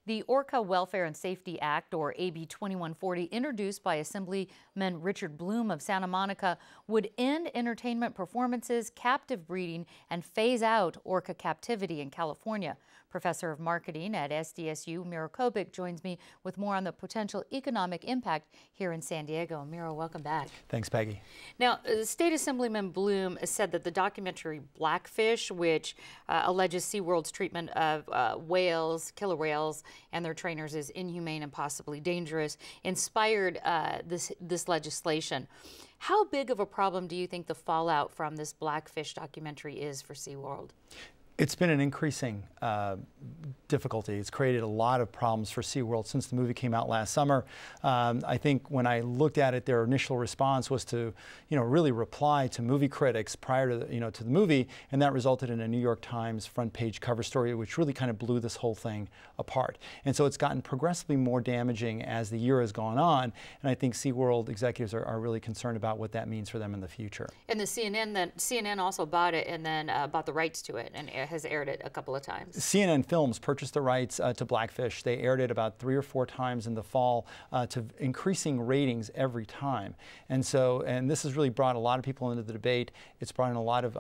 The Orca Welfare and Safety Act, or AB 2140, introduced by Assemblyman Richard Bloom of Santa Monica, would end entertainment performances, captive breeding, and phase out orca captivity in California. Professor of Marketing at SDSU, Miro Kobik, joins me with more on the potential economic impact here in San Diego. Miro, welcome back. Thanks, Peggy. Now, State Assemblyman Bloom said that the documentary Blackfish, which alleges SeaWorld's treatment of whales, killer whales, and their trainers is inhumane and possibly dangerous, inspired this legislation. How big of a problem do you think the fallout from this Blackfish documentary is for SeaWorld? It's been an increasing difficulty. It's created a lot of problems for SeaWorld since the movie came out last summer. I think when I looked at it, their initial response was to, really reply to movie critics prior to the movie, and that resulted in a New York Times front page cover story, which really kind of blew this whole thing apart. And so it's gotten progressively more damaging as the year has gone on, and I think SeaWorld executives are really concerned about what that means for them in the future. And the CNN also bought it and then bought the rights to it and has aired it a couple of times. CNN Films purchased the rights to Blackfish. They aired it about 3 or 4 times in the fall, to increasing ratings every time. And this has really brought a lot of people into the debate. It's brought in a lot of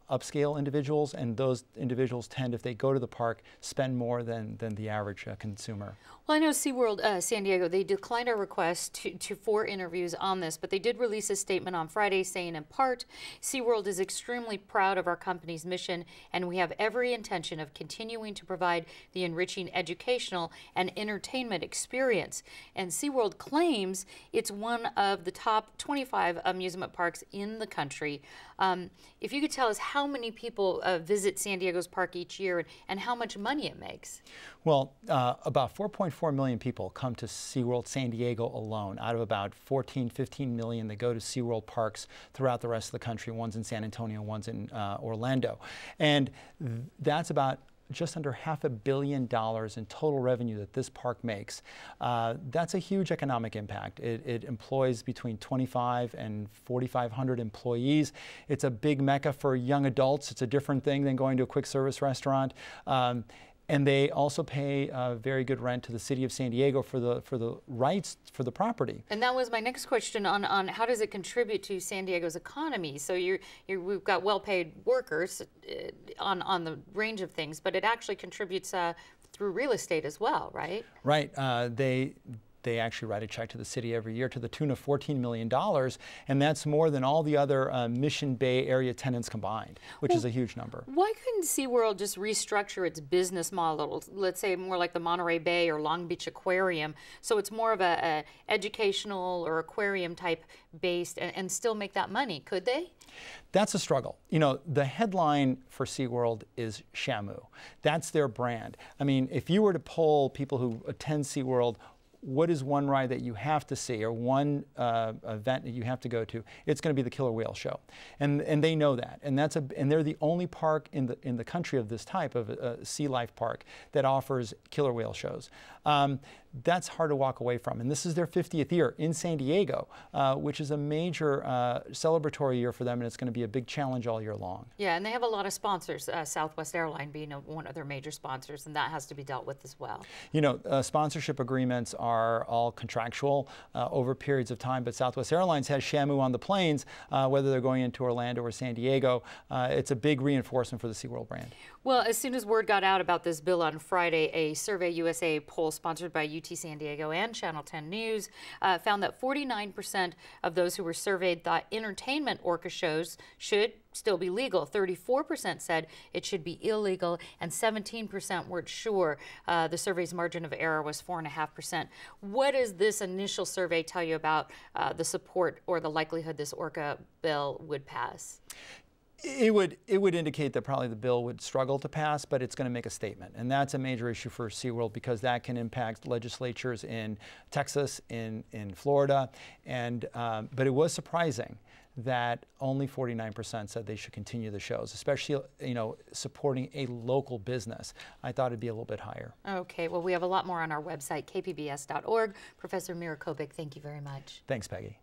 upscale individuals, and those individuals tend, if they go to the park, spend more than the average consumer. Well, I know SeaWorld San Diego, they declined our request for interviews on this, but they did release a statement on Friday saying, in part, SeaWorld is extremely proud of our company's mission, and we have every intention of continuing to provide the enriching educational and entertainment experience. And SeaWorld claims it's one of the top 25 amusement parks in the country. If you could tell us how many people visit San Diego's park each year and how much money it makes. Well, about 4.4 million people come to SeaWorld San Diego alone, out of about 14-15 million that go to SeaWorld parks throughout the rest of the country. One's in San Antonio, one's in Orlando. And that's about just under $500 million in total revenue that this park makes. That's a huge economic impact. It employs between 2,500 and 4,500 employees. It's a big mecca for young adults. It's a different thing than going to a quick service restaurant. And they also pay very good rent to the city of San Diego for the rights for the property. And that was my next question on how does it contribute to San Diego's economy? So we've got well-paid workers on the range of things, but it actually contributes through real estate as well, right? Right. They actually write a check to the city every year to the tune of $14 million, and that's more than all the other Mission Bay area tenants combined, which is a huge number. Why couldn't SeaWorld just restructure its business model, let's say more like the Monterey Bay or Long Beach Aquarium, so it's more of a educational or aquarium type based and still make that money? Could they? That's a struggle. The headline for SeaWorld is Shamu. That's their brand. I mean, if you were to poll people who attend SeaWorld, what is one ride that you have to see or one event that you have to go to? It's going to be the killer whale show, and they know that, and they're the only park in the country of this type of a sea life park that offers killer whale shows. That's hard to walk away from, and this is their 50th year in San Diego, which is a major celebratory year for them, and it's going to be a big challenge all year long. Yeah, and they have a lot of sponsors, Southwest Airline being one of their major sponsors, and that has to be dealt with as well. Sponsorship agreements are all contractual over periods of time, but Southwest Airlines has Shamu on the planes, whether they're going into Orlando or San Diego. It's a big reinforcement for the SeaWorld brand. Well, as soon as word got out about this bill on Friday, a Survey USA poll sponsored by UT San Diego and Channel 10 News found that 49% of those who were surveyed thought entertainment orca shows should still be legal. 34% said it should be illegal, and 17% weren't sure. The survey's margin of error was 4.5%. What does this initial survey tell you about the support or the likelihood this orca bill would pass? It would indicate that probably the bill would struggle to pass, but it's going to make a statement, and that's a major issue for SeaWorld because that can impact legislatures in Texas, in Florida, and but it was surprising that only 49% said they should continue the shows, especially supporting a local business. I thought it'd be a little bit higher. Okay, well, we have a lot more on our website, kpbs.org. Professor Miro Kobik, thank you very much. Thanks, Peggy.